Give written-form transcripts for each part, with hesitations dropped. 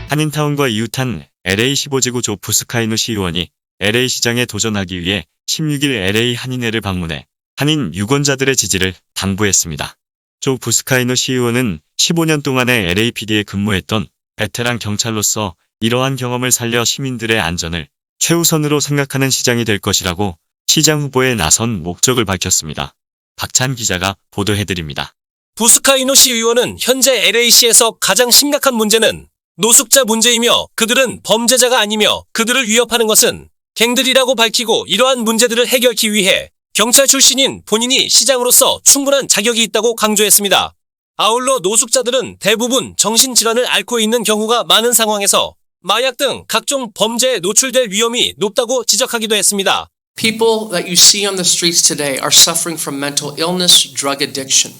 한인타운과 이웃한 LA 15지구 조 부스카이노 시의원이 LA 시장에 도전하기 위해 16일 LA 한인회를 방문해 한인 유권자들의 지지를 당부했습니다. 조 부스카이노 시의원은 15년 동안의 LAPD에 근무했던 베테랑 경찰로서 이러한 경험을 살려 시민들의 안전을 최우선으로 생각하는 시장이 될 것이라고 시장 후보에 나선 목적을 밝혔습니다. 박찬 기자가 보도해드립니다. 부스카이노 시의원은 현재 LA시에서 가장 심각한 문제는 노숙자 문제이며 그들은 범죄자가 아니며 그들을 위협하는 것은 갱들이라고 밝히고 이러한 문제들을 해결하기 위해 경찰 출신인 본인이 시장으로서 충분한 자격이 있다고 강조했습니다. 아울러 노숙자들은 대부분 정신질환을 앓고 있는 경우가 많은 상황에서 마약 등 각종 범죄에 노출될 위험이 높다고 지적하기도 했습니다. People that you see on the streets today are suffering from mental illness, drug addiction.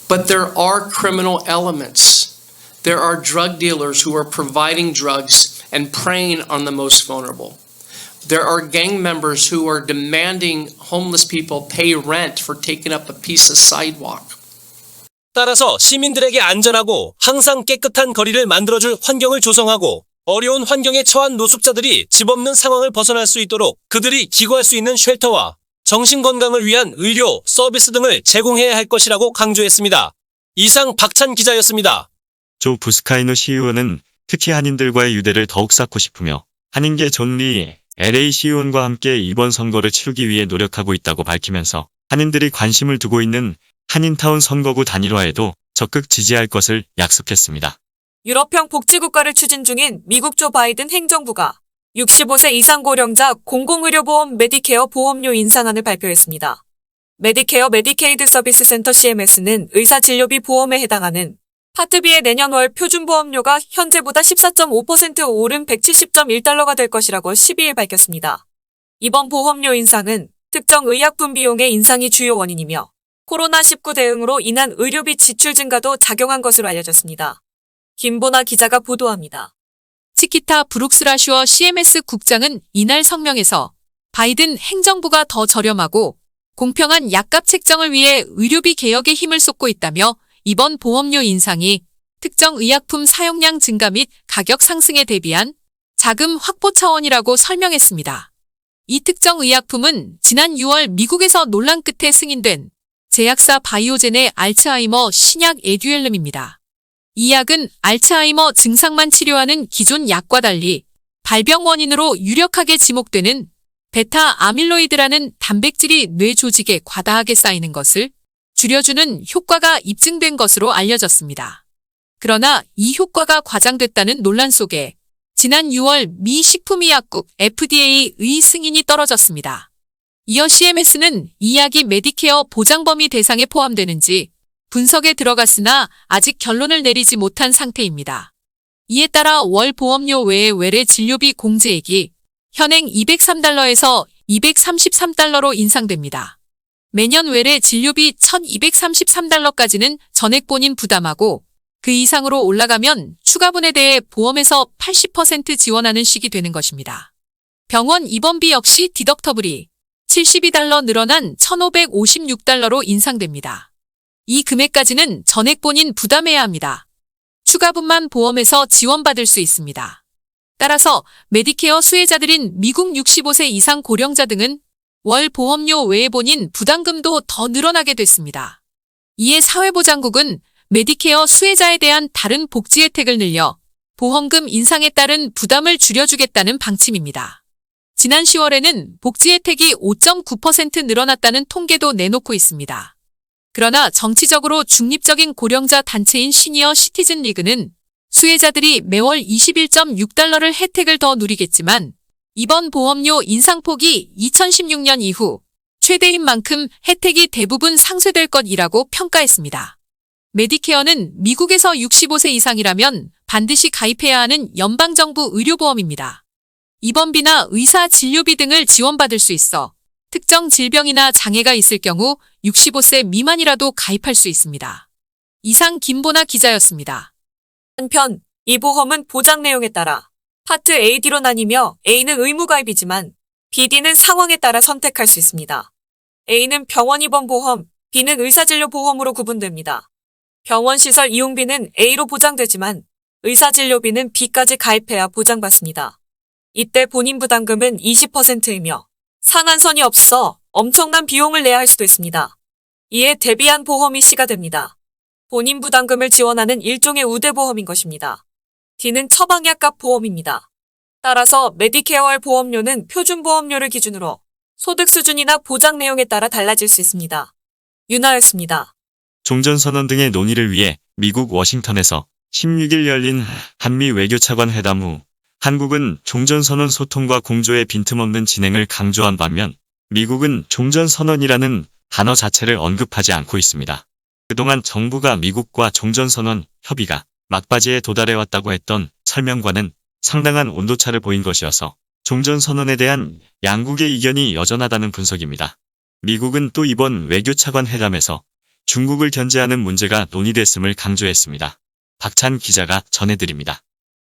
But there are criminal elements. There are drug dealers who are providing drugs and preying on the most vulnerable. There are gang members who are demanding homeless people pay rent for taking up a piece of sidewalk. 따라서 시민들에게 안전하고 항상 깨끗한 거리를 만들어줄 환경을 조성하고 어려운 환경에 처한 노숙자들이 집 없는 상황을 벗어날 수 있도록 그들이 기거할 수 있는 쉘터와 정신건강을 위한 의료, 서비스 등을 제공해야 할 것이라고 강조했습니다. 이상 박찬 기자였습니다. 조 부스카이노 시의원은 특히 한인들과의 유대를 더욱 쌓고 싶으며 한인계 존리 LA 시의원과 함께 이번 선거를 치르기 위해 노력하고 있다고 밝히면서 한인들이 관심을 두고 있는 한인타운 선거구 단일화에도 적극 지지할 것을 약속했습니다. 유럽형 복지국가를 추진 중인 미국 조 바이든 행정부가 65세 이상 고령자 공공의료보험 메디케어 보험료 인상안을 발표했습니다. 메디케어 메디케이드 서비스 센터 CMS는 의사진료비 보험에 해당하는 파트 B의 내년 월 표준보험료가 현재보다 14.5% 오른 170.1달러가 될 것이라고 12일 밝혔습니다. 이번 보험료 인상은 특정 의약품 비용의 인상이 주요 원인이며 코로나19 대응으로 인한 의료비 지출 증가도 작용한 것으로 알려졌습니다. 김보나 기자가 보도합니다. 치키타 브룩스라슈어 CMS 국장은 이날 성명에서 바이든 행정부가 더 저렴하고 공평한 약값 책정을 위해 의료비 개혁에 힘을 쏟고 있다며 이번 보험료 인상이 특정 의약품 사용량 증가 및 가격 상승에 대비한 자금 확보 차원이라고 설명했습니다. 이 특정 의약품은 지난 6월 미국에서 논란 끝에 승인된 제약사 바이오젠의 알츠하이머 신약 에듀엘름입니다. 이 약은 알츠하이머 증상만 치료하는 기존 약과 달리 발병 원인으로 유력하게 지목되는 베타 아밀로이드라는 단백질이 뇌 조직에 과다하게 쌓이는 것을 줄여주는 효과가 입증된 것으로 알려졌습니다. 그러나 이 효과가 과장됐다는 논란 속에 지난 6월 미 식품의약국 FDA의 승인이 떨어졌습니다. 이어 CMS는 이 약이 메디케어 보장 범위 대상에 포함되는지 분석에 들어갔으나 아직 결론을 내리지 못한 상태입니다. 이에 따라 월 보험료 외에 외래 진료비 공제액이 현행 203달러에서 233달러로 인상됩니다. 매년 외래 진료비 1,233달러까지는 전액 본인 부담하고 그 이상으로 올라가면 추가분에 대해 보험에서 80% 지원하는 식이 되는 것입니다. 병원 입원비 역시 디덕터블이 72달러 늘어난 1,556달러로 인상됩니다. 이 금액까지는 전액 본인 부담해야 합니다. 추가분만 보험에서 지원받을 수 있습니다. 따라서 메디케어 수혜자들인 미국 65세 이상 고령자 등은 월 보험료 외에 본인 부담금도 더 늘어나게 됐습니다. 이에 사회보장국은 메디케어 수혜자에 대한 다른 복지 혜택을 늘려 보험금 인상에 따른 부담을 줄여주겠다는 방침입니다. 지난 10월에는 복지 혜택이 5.9% 늘어났다는 통계도 내놓고 있습니다. 그러나 정치적으로 중립적인 고령자 단체인 시니어 시티즌 리그는 수혜자들이 매월 21.6달러를 혜택을 더 누리겠지만 이번 보험료 인상폭이 2016년 이후 최대인 만큼 혜택이 대부분 상쇄될 것이라고 평가했습니다. 메디케어는 미국에서 65세 이상이라면 반드시 가입해야 하는 연방정부 의료보험입니다. 입원비나 의사 진료비 등을 지원받을 수 있어 특정 질병이나 장애가 있을 경우 65세 미만이라도 가입할 수 있습니다. 이상 김보나 기자였습니다. 한편 이 보험은 보장 내용에 따라 파트 A, D로 나뉘며 A는 의무 가입이지만 B, D는 상황에 따라 선택할 수 있습니다. A는 병원 입원 보험, B는 의사진료 보험으로 구분됩니다. 병원 시설 이용비는 A로 보장되지만 의사진료비는 B까지 가입해야 보장받습니다. 이때 본인 부담금은 20%이며 상한선이 없어 엄청난 비용을 내야 할 수도 있습니다. 이에 대비한 보험이 C가 됩니다. 본인 부담금을 지원하는 일종의 우대보험인 것입니다. D는 처방약값 보험입니다. 따라서 메디케어할 보험료는 표준보험료를 기준으로 소득 수준이나 보장 내용에 따라 달라질 수 있습니다. 윤하였습니다. 종전선언 등의 논의를 위해 미국 워싱턴에서 16일 열린 한미 외교차관 회담 후 한국은 종전선언 소통과 공조의 빈틈없는 진행을 강조한 반면 미국은 종전선언이라는 단어 자체를 언급하지 않고 있습니다. 그동안 정부가 미국과 종전선언 협의가 막바지에 도달해왔다고 했던 설명과는 상당한 온도차를 보인 것이어서 종전선언에 대한 양국의 이견이 여전하다는 분석입니다. 미국은 또 이번 외교차관 회담에서 중국을 견제하는 문제가 논의됐음을 강조했습니다. 박찬 기자가 전해드립니다.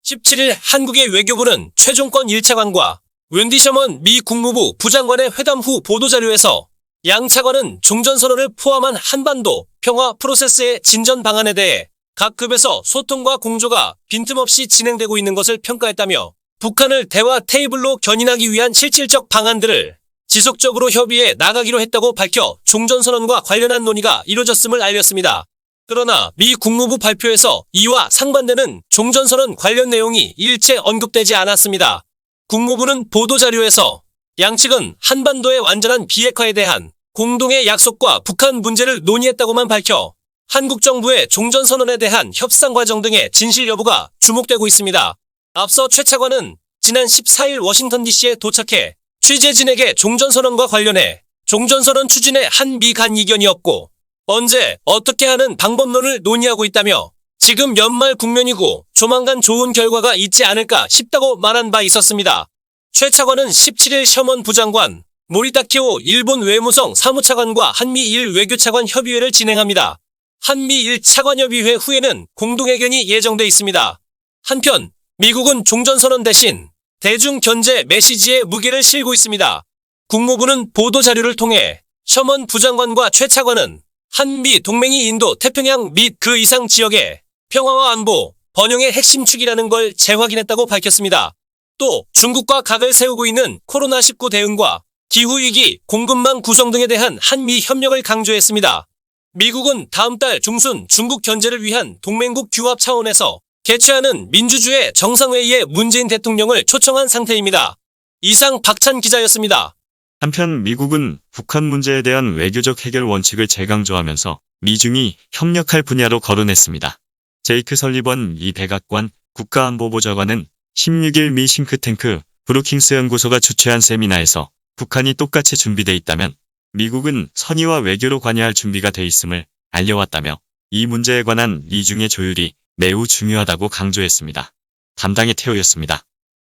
17일 한국의 외교부는 최종권 1차관과 웬디 셔먼 미 국무부 부장관의 회담 후 보도자료에서 양 차관은 종전선언을 포함한 한반도 평화 프로세스의 진전 방안에 대해 각 급에서 소통과 공조가 빈틈없이 진행되고 있는 것을 평가했다며 북한을 대화 테이블로 견인하기 위한 실질적 방안들을 지속적으로 협의해 나가기로 했다고 밝혀 종전선언과 관련한 논의가 이뤄졌음을 알렸습니다. 그러나 미 국무부 발표에서 이와 상반되는 종전선언 관련 내용이 일체 언급되지 않았습니다. 국무부는 보도자료에서 양측은 한반도의 완전한 비핵화에 대한 공동의 약속과 북한 문제를 논의했다고만 밝혀 한국 정부의 종전선언에 대한 협상 과정 등의 진실 여부가 주목되고 있습니다. 앞서 최 차관은 지난 14일 워싱턴 DC에 도착해 취재진에게 종전선언과 관련해 종전선언 추진에 한미 간 이견이 없고 언제 어떻게 하는 방법론을 논의하고 있다며 지금 연말 국면이고 조만간 좋은 결과가 있지 않을까 싶다고 말한 바 있었습니다. 최 차관은 17일 셔먼 부장관, 모리타케오 일본 외무성 사무차관과 한미일 외교차관 협의회를 진행합니다. 한미일 차관협의회 후에는 공동회견이 예정돼 있습니다. 한편 미국은 종전선언 대신 대중견제 메시지에 무게를 실고 있습니다. 국무부는 보도자료를 통해 셔먼 부장관과 최 차관은 한미 동맹이 인도 태평양 및 그 이상 지역의 평화와 안보, 번영의 핵심 축이라는 걸 재확인했다고 밝혔습니다. 또 중국과 각을 세우고 있는 코로나19 대응과 기후위기, 공급망 구성 등에 대한 한미 협력을 강조했습니다. 미국은 다음 달 중순 중국 견제를 위한 동맹국 규합 차원에서 개최하는 민주주의 정상회의에 문재인 대통령을 초청한 상태입니다. 이상 박찬 기자였습니다. 한편 미국은 북한 문제에 대한 외교적 해결 원칙을 재강조하면서 미중이 협력할 분야로 거론했습니다. 제이크 설리번 미 백악관 국가안보보좌관은 16일 미 싱크탱크 브루킹스 연구소가 주최한 세미나에서 북한이 똑같이 준비돼 있다면 미국은 선의와 외교로 관여할 준비가 돼 있음을 알려왔다며 이 문제에 관한 미중의 조율이 매우 중요하다고 강조했습니다. 담당의 태호였습니다.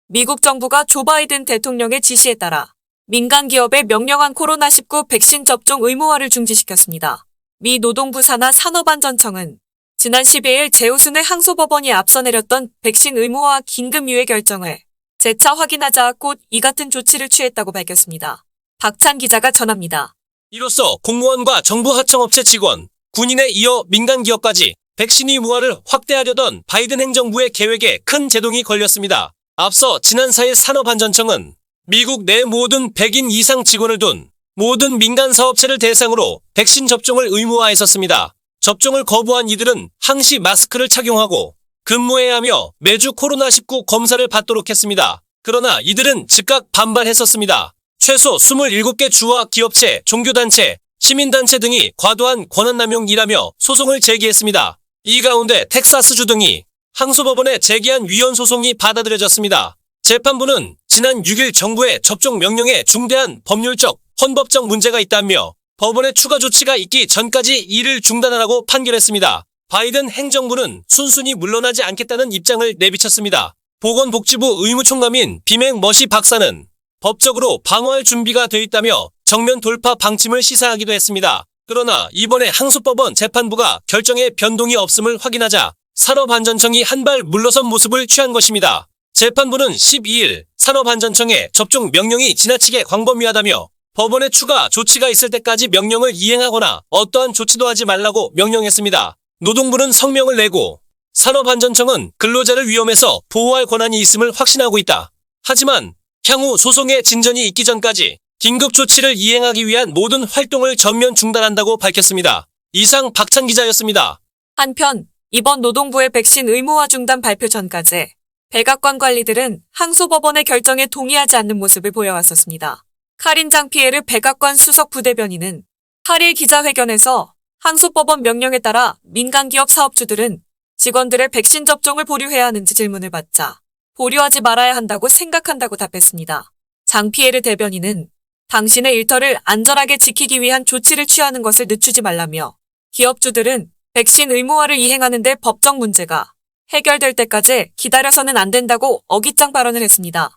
미국 정부가 조 바이든 대통령의 지시에 따라 민간 기업에 명령한 코로나19 백신 접종 의무화를 중지시켰습니다. 미 노동부 산하 산업안전청은 지난 12일 재우순의 항소법원이 앞서 내렸던 백신 의무화 긴급 유예 결정을 재차 확인하자 곧 이 같은 조치를 취했다고 밝혔습니다. 박찬 기자가 전합니다. 이로써 공무원과 정부 하청업체 직원, 군인에 이어 민간 기업까지 백신 의무화를 확대하려던 바이든 행정부의 계획에 큰 제동이 걸렸습니다. 앞서 지난 4일 산업안전청은 미국 내 모든 100인 이상 직원을 둔 모든 민간 사업체를 대상으로 백신 접종을 의무화했었습니다. 접종을 거부한 이들은 항시 마스크를 착용하고 근무해야 하며 매주 코로나19 검사를 받도록 했습니다. 그러나 이들은 즉각 반발했었습니다. 최소 27개 주와 기업체, 종교단체, 시민단체 등이 과도한 권한남용이라며 소송을 제기했습니다. 이 가운데 텍사스주 등이 항소법원에 제기한 위헌 소송이 받아들여졌습니다. 재판부는 지난 6일 정부의 접종 명령에 중대한 법률적, 헌법적 문제가 있다며 법원의 추가 조치가 있기 전까지 이를 중단하라고 판결했습니다. 바이든 행정부는 순순히 물러나지 않겠다는 입장을 내비쳤습니다. 보건복지부 의무총감인 비맹 머시 박사는 법적으로 방어할 준비가 돼 있다며 정면 돌파 방침을 시사하기도 했습니다. 그러나 이번에 항소법원 재판부가 결정에 변동이 없음을 확인하자 산업안전청이 한 발 물러선 모습을 취한 것입니다. 재판부는 12일 산업안전청의 접종 명령이 지나치게 광범위하다며 법원의 추가 조치가 있을 때까지 명령을 이행하거나 어떠한 조치도 하지 말라고 명령했습니다. 노동부는 성명을 내고 산업안전청은 근로자를 위험에서 보호할 권한이 있음을 확신하고 있다. 하지만 향후 소송의 진전이 있기 전까지 긴급 조치를 이행하기 위한 모든 활동을 전면 중단한다고 밝혔습니다. 이상 박찬 기자였습니다. 한편 이번 노동부의 백신 의무화 중단 발표 전까지 백악관 관리들은 항소법원의 결정에 동의하지 않는 모습을 보여왔었습니다. 카린 장피에르 백악관 수석 부대변인은 8일 기자회견에서 항소법원 명령에 따라 민간기업 사업주들은 직원들의 백신 접종을 보류해야 하는지 질문을 받자 보류하지 말아야 한다고 생각한다고 답했습니다. 장피에르 대변인은 당신의 일터를 안전하게 지키기 위한 조치를 취하는 것을 늦추지 말라며 기업주들은 백신 의무화를 이행하는 데 법적 문제가 해결될 때까지 기다려서는 안 된다고 어깃장 발언을 했습니다.